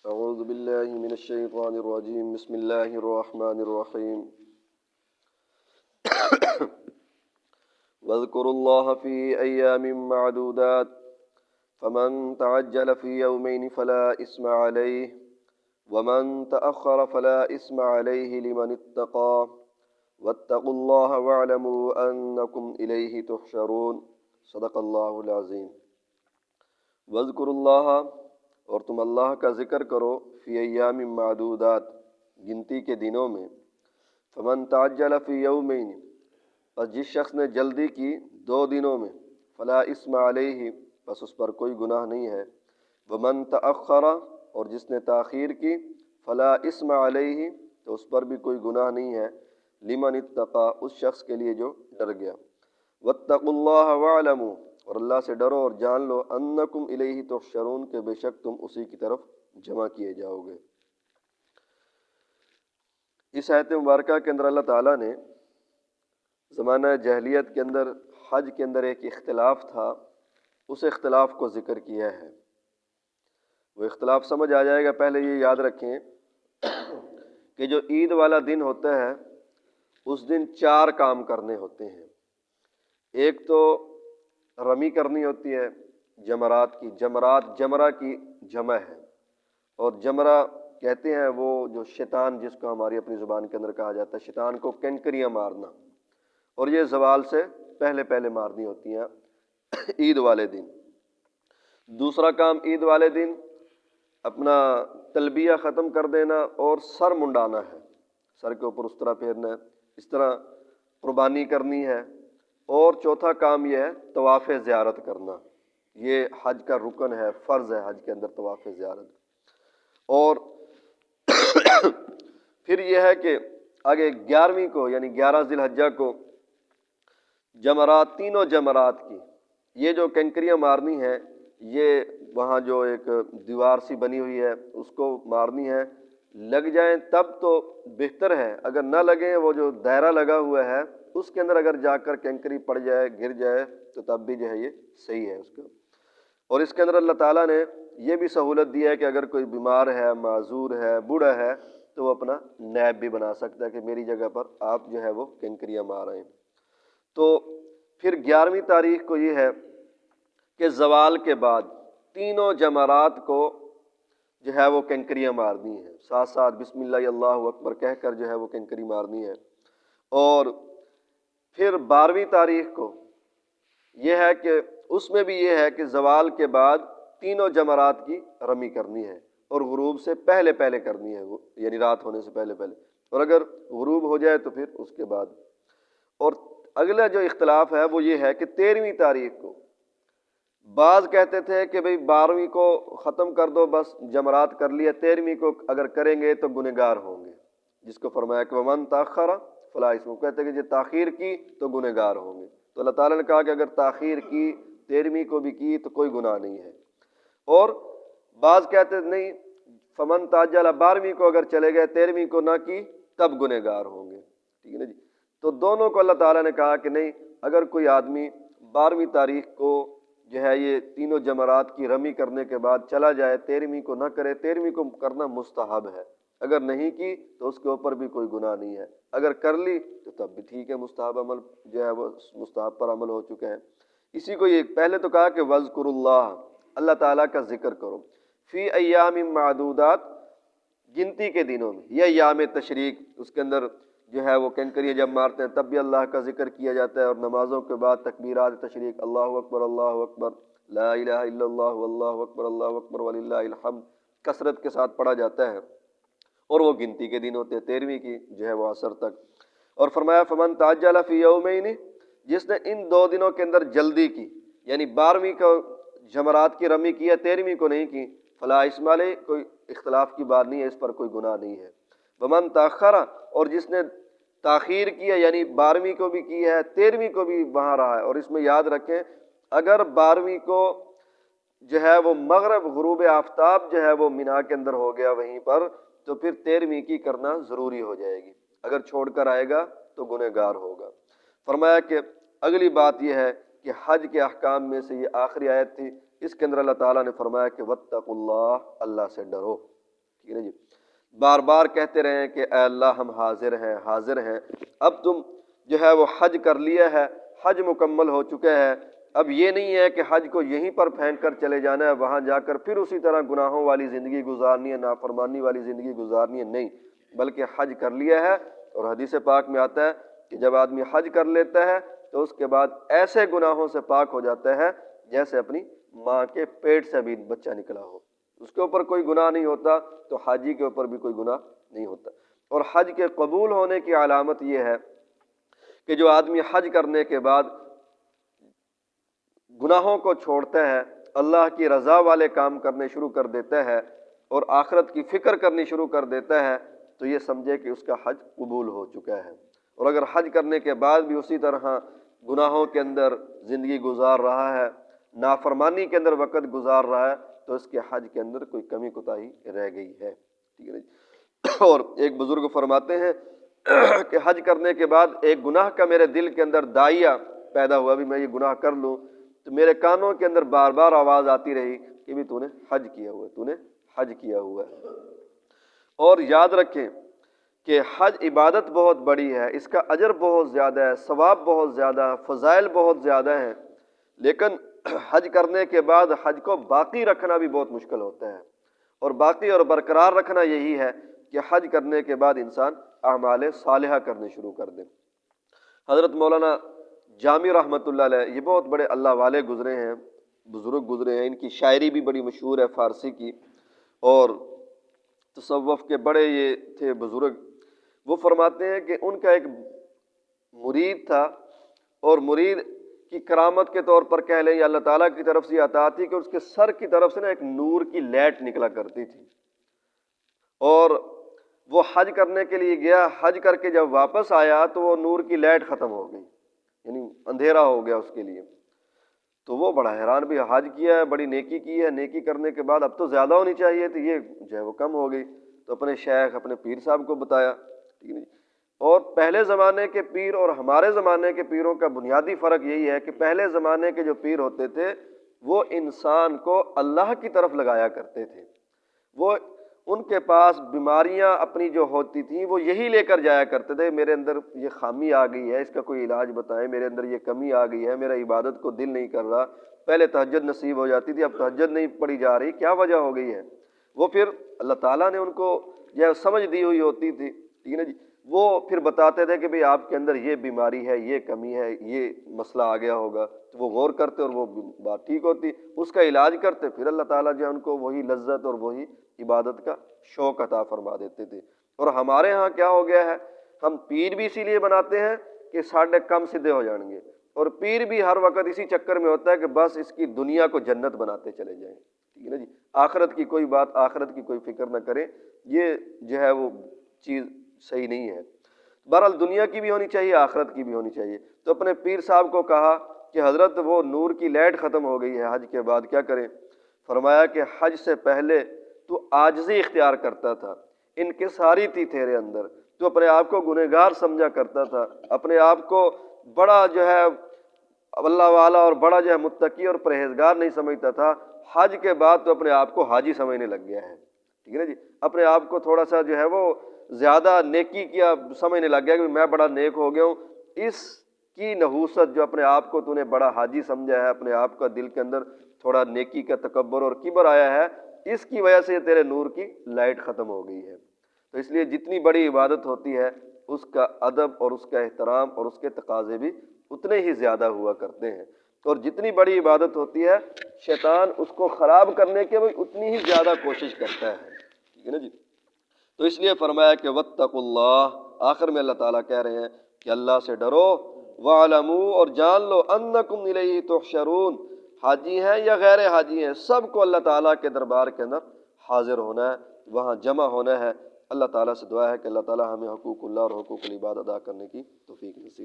اعوذ باللہ من الشیطان الرجیم بسم اللہ الرحمن الرحیم واذکروا اللہ فی ایام معدودات فمن تعجل فی یومین فلا اثم علیہ ومن تأخر فلا اثم علیہ لمن اتقى واتقوا اللہ واعلموا انکم الیہ تحشرون صدق اللہ العظیم۔ واذکروا اللہ، اور تم اللہ کا ذکر کرو، فی ایام معدودات، گنتی کے دنوں میں، فمن تعجل فی یومین، پس جس شخص نے جلدی کی 2 دنوں میں، فلا اسم علیہ، پس اس پر کوئی گناہ نہیں ہے، ومن تأخر، اور جس نے تاخیر کی، فلا اسم علیہ، تو اس پر بھی کوئی گناہ نہیں ہے، لمن اتقى، اس شخص کے لیے جو ڈر گیا، واتقوا اللہ واعلموا، اور اللہ سے ڈرو اور جان لو، انکم الیہ تحشرون، کہ بے شک تم اسی کی طرف جمع کیے جاؤ گے۔ اس آیت مبارکہ کے اندر اللہ تعالیٰ نے زمانہ جاہلیت کے اندر حج کے اندر ایک اختلاف تھا، اس اختلاف کو ذکر کیا ہے۔ وہ اختلاف سمجھ آ جائے گا، پہلے یہ یاد رکھیں کہ جو عید والا دن ہوتا ہے اس دن 4 کام کرنے ہوتے ہیں۔ ایک تو رمی کرنی ہوتی ہے جمرات کی، جمرہ کی جمع ہے، اور جمرہ کہتے ہیں وہ جو شیطان، جس کو ہماری اپنی زبان کے اندر کہا جاتا ہے، شیطان کو کنکریاں مارنا، اور یہ زوال سے پہلے مارنی ہوتی ہیں عید والے دن۔ دوسرا کام عید والے دن اپنا تلبیہ ختم کر دینا اور سر منڈانا ہے، سر کے اوپر اس طرح پھیرنا ہے، اس طرح قربانی کرنی ہے۔ اور چوتھا کام یہ ہے طواف زیارت کرنا، یہ حج کا رکن ہے، فرض ہے حج کے اندر طواف زیارت۔ اور پھر یہ ہے کہ آگے 11ویں کو، یعنی 11 ذی الحجہ کو جمرات، تینوں جمرات کی، یہ جو کنکریاں مارنی ہے، یہ وہاں جو ایک دیوار سی بنی ہوئی ہے اس کو مارنی ہے، لگ جائیں تب تو بہتر ہے، اگر نہ لگیں، وہ جو دائرہ لگا ہوا ہے اس کے اندر اگر جا کر کنکری پڑ جائے، گر جائے، تو تب بھی جو ہے یہ صحیح ہے اس کا۔ اور اس کے اندر اللہ تعالیٰ نے یہ بھی سہولت دی ہے کہ اگر کوئی بیمار ہے، معذور ہے، بوڑھا ہے، تو وہ اپنا نیب بھی بنا سکتا ہے کہ میری جگہ پر آپ جو ہے وہ کنکریاں مار رہے ہیں۔ تو پھر 11ویں تاریخ کو یہ ہے کہ زوال کے بعد تینوں جمرات کو جو ہے وہ کنکریاں مارنی ہے، ساتھ ساتھ بسم اللہ اللہ اکبر کہہ کر جو ہے وہ کنکری مارنی ہے۔ اور پھر 12ویں تاریخ کو یہ ہے کہ اس میں بھی یہ ہے کہ زوال کے بعد تینوں جمرات کی رمی کرنی ہے، اور غروب سے پہلے کرنی ہے، یعنی رات ہونے سے پہلے، اور اگر غروب ہو جائے تو پھر اس کے بعد۔ اور اگلا جو اختلاف ہے وہ یہ ہے کہ 13ویں تاریخ کو، بعض کہتے تھے کہ بھئی 12ویں کو ختم کر دو، بس جمرات کر لیا، 13ویں کو اگر کریں گے تو گنہگار ہوں گے، جس کو فرمایا کہ ومن تاخر فلا اسم، کہتے ہیں کہ جو تاخیر کی تو گنہگار ہوں گے۔ تو اللہ تعالیٰ نے کہا کہ اگر تاخیر کی، 13ویں کو بھی کی، تو کوئی گناہ نہیں ہے۔ اور بعض کہتے نہیں، فمن تعجل، 12ویں کو اگر چلے گئے، 13ویں کو نہ کی، تب گنہگار ہوں گے، ٹھیک ہے نا جی۔ تو دونوں کو اللہ تعالیٰ نے کہا کہ نہیں، اگر کوئی آدمی 12ویں تاریخ کو جو ہے یہ تینوں جمرات کی رمی کرنے کے بعد چلا جائے، 13ویں کو نہ کرے، 13ویں کو کرنا مستحب ہے، اگر نہیں کی تو اس کے اوپر بھی کوئی گناہ نہیں ہے، اگر کر لی تو تب بھی ٹھیک ہے، مستحب عمل جو ہے وہ مستحب پر عمل ہو چکا ہے۔ اسی کو یہ پہلے تو کہا کہ وَاذْكُرُوا اللَّهَ، اللہ تعالیٰ کا ذکر کرو، فی ایام معدودات، گنتی کے دنوں میں، یہ ایام تشریق، اس کے اندر جو ہے وہ کنکریاں جب مارتے ہیں تب بھی اللہ کا ذکر کیا جاتا ہے، اور نمازوں کے بعد تکبیرات تشریق، اللہ اکبر لا الہ الا اللہ اللہ اکبر وللہ الحمد، کثرت کے ساتھ پڑھا جاتا ہے، اور وہ گنتی کے دن ہوتے ہیں، 13ویں کی جو ہے وہ عصر تک۔ اور فرمایا فمن تعجل فی یومین، جس نے ان 2 دنوں کے اندر جلدی کی، یعنی 12ویں کو جمرات کی رمی کی ہے، 13ویں کو نہیں کی، فلا اسم علیہ، کوئی اختلاف کی بات نہیں ہے، اس پر کوئی گناہ نہیں ہے۔ ومن تاخر، اور جس نے تاخیر کی ہے، یعنی 12ویں کو بھی کی ہے، 13ویں کو بھی وہاں رہا ہے، اور اس میں یاد رکھیں اگر 12ویں کو جو ہے وہ مغرب، غروب آفتاب جو ہے وہ مینا کے اندر ہو گیا وہیں پر، تو پھر 13ویں کی کرنا ضروری ہو جائے گی، اگر چھوڑ کر آئے گا تو گنہگار ہوگا۔ فرمایا کہ اگلی بات یہ ہے کہ حج کے احکام میں سے یہ آخری آیت تھی، اس کے اندر اللہ تعالیٰ نے فرمایا کہ واتقوا اللہ، اللہ سے ڈرو۔ ٹھیک ہے نا جی، بار بار کہتے رہیں کہ اے اللہ ہم حاضر ہیں حاضر ہیں، اب تم جو ہے وہ حج کر لیا ہے، حج مکمل ہو چکا ہے، اب یہ نہیں ہے کہ حج کو یہیں پر پھینک کر چلے جانا ہے، وہاں جا کر پھر اسی طرح گناہوں والی زندگی گزارنی ہے، نافرمانی والی زندگی گزارنی ہے، نہیں، بلکہ حج کر لیا ہے۔ اور حدیث پاک میں آتا ہے کہ جب آدمی حج کر لیتا ہے تو اس کے بعد ایسے گناہوں سے پاک ہو جاتا ہے جیسے اپنی ماں کے پیٹ سے بھی بچہ نکلا ہو، اس کے اوپر کوئی گناہ نہیں ہوتا، تو حاجی کے اوپر بھی کوئی گناہ نہیں ہوتا۔ اور حج کے قبول ہونے کی علامت یہ ہے کہ جو آدمی حج کرنے کے بعد گناہوں کو چھوڑتا ہے، اللہ کی رضا والے کام کرنے شروع کر دیتا ہے اور آخرت کی فکر کرنی شروع کر دیتا ہے، تو یہ سمجھے کہ اس کا حج قبول ہو چکا ہے۔ اور اگر حج کرنے کے بعد بھی اسی طرح گناہوں کے اندر زندگی گزار رہا ہے، نافرمانی کے اندر وقت گزار رہا ہے، تو اس کے حج کے اندر کوئی کمی کوتاہی رہ گئی ہے، ٹھیک ہے نا جی۔ اور ایک بزرگ فرماتے ہیں کہ حج کرنے کے بعد ایک گناہ کا میرے دل کے اندر داعیہ پیدا ہوا، بھی میں یہ گناہ کر لوں، تو میرے کانوں کے اندر بار بار آواز آتی رہی کہ بھی تو نے حج کیا ہوا ہے، تو نے حج کیا ہوا ہے۔ اور یاد رکھیں کہ حج عبادت بہت بڑی ہے، اس کا اجر بہت زیادہ ہے، ثواب بہت زیادہ ہے، فضائل بہت زیادہ ہیں، لیکن حج کرنے کے بعد حج کو باقی رکھنا بھی بہت مشکل ہوتا ہے، اور باقی اور برقرار رکھنا یہی ہے کہ حج کرنے کے بعد انسان اعمال صالحہ کرنے شروع کر دے۔ حضرت مولانا جامی رحمۃ اللہ علیہ یہ بہت بڑے اللہ والے گزرے ہیں، بزرگ گزرے ہیں، ان کی شاعری بھی بڑی مشہور ہے فارسی کی، اور تصوف کے بڑے یہ تھے بزرگ۔ وہ فرماتے ہیں کہ ان کا ایک مرید تھا، اور مرید کی کرامت کے طور پر کہہ لیں یا اللہ تعالیٰ کی طرف سے عطا تھی کہ اس کے سر کی طرف سے نا ایک نور کی لائٹ نکلا کرتی تھی، اور وہ حج کرنے کے لیے گیا، حج کر کے جب واپس آیا تو وہ نور کی لائٹ ختم ہو گئی، یعنی اندھیرا ہو گیا اس کے لیے۔ تو وہ بڑا حیران، بھی حج کیا ہے، بڑی نیکی کی ہے، نیکی کرنے کے بعد اب تو زیادہ ہونی چاہیے تھی، یہ جو ہے وہ کم ہو گئی۔ تو اپنے شیخ اپنے پیر صاحب کو بتایا، ٹھیک ہے۔ اور پہلے زمانے کے پیر اور ہمارے زمانے کے پیروں کا بنیادی فرق یہی ہے کہ پہلے زمانے کے جو پیر ہوتے تھے وہ انسان کو اللہ کی طرف لگایا کرتے تھے، وہ ان کے پاس بیماریاں اپنی جو ہوتی تھیں وہ یہی لے کر جایا کرتے تھے، میرے اندر یہ خامی آ گئی ہے، اس کا کوئی علاج بتائیں، میرے اندر یہ کمی آ گئی ہے، میرا عبادت کو دل نہیں کر رہا، پہلے تہجد نصیب ہو جاتی تھی اب تہجد نہیں پڑھی جا رہی، کیا وجہ ہو گئی ہے؟ وہ پھر اللہ تعالیٰ نے ان کو یہ سمجھ دی ہوئی ہوتی تھی، ٹھیک ہے نا جی، وہ پھر بتاتے تھے کہ بھئی آپ کے اندر یہ بیماری ہے، یہ کمی ہے، یہ مسئلہ آ گیا ہوگا، تو وہ غور کرتے اور وہ بات ٹھیک ہوتی، اس کا علاج کرتے، پھر اللہ تعالیٰ جو ہے ان کو وہی لذت اور وہی عبادت کا شوق عطا فرما دیتے تھے۔ اور ہمارے ہاں کیا ہو گیا ہے، ہم پیر بھی اسی لیے بناتے ہیں کہ ساڑھے کم سیدھے ہو جائیں گے، اور پیر بھی ہر وقت اسی چکر میں ہوتا ہے کہ بس اس کی دنیا کو جنت بناتے چلے جائیں، ٹھیک ہے نا جی، آخرت کی کوئی بات، آخرت کی کوئی فکر نہ کریں، یہ جو ہے وہ چیز صحیح نہیں ہے۔ بہرحال دنیا کی بھی ہونی چاہیے، آخرت کی بھی ہونی چاہیے۔ تو اپنے پیر صاحب کو کہا کہ حضرت وہ نور کی لائٹ ختم ہو گئی ہے، حج کے بعد کیا کریں؟ فرمایا کہ حج سے پہلے تو عاجزی اختیار کرتا تھا، انکساری تھی تیرے اندر، تو اپنے آپ کو گنہگار سمجھا کرتا تھا، اپنے آپ کو بڑا جو ہے اللہ والا اور بڑا جو ہے متقی اور پرہیزگار نہیں سمجھتا تھا، حج کے بعد تو اپنے آپ کو حاجی سمجھنے لگ گیا ہے، ٹھیک ہے نا جی، اپنے آپ کو تھوڑا سا جو ہے وہ زیادہ نیکی کیا سمجھنے لگ گیا کہ میں بڑا نیک ہو گیا ہوں۔ اس کی نحوست جو اپنے آپ کو تو نے بڑا حاجی سمجھا ہے، اپنے آپ کا دل کے اندر تھوڑا نیکی کا تکبر اور کبر آیا ہے، اس کی وجہ سے تیرے نور کی لائٹ ختم ہو گئی ہے۔ تو اس لیے جتنی بڑی عبادت ہوتی ہے اس کا ادب اور اس کا احترام اور اس کے تقاضے بھی اتنے ہی زیادہ ہوا کرتے ہیں، اور جتنی بڑی عبادت ہوتی ہے شیطان اس کو خراب کرنے کے بھی اتنی ہی زیادہ کوشش کرتا ہے، ٹھیک ہے نا جی۔ تو اس لیے فرمایا کہ واتقوا اللہ، آخر میں اللہ تعالیٰ کہہ رہے ہیں کہ اللہ سے ڈرو، وَاعْلَمُوا اور جان لو انکم الیہ تحشرون، حاجی ہیں یا غیر حاجی ہیں سب کو اللہ تعالیٰ کے دربار کے اندر حاضر ہونا ہے، وہاں جمع ہونا ہے۔ اللہ تعالیٰ سے دعا ہے کہ اللہ تعالیٰ ہمیں حقوق اللہ اور حقوق العباد ادا کرنے کی توفیق نصیب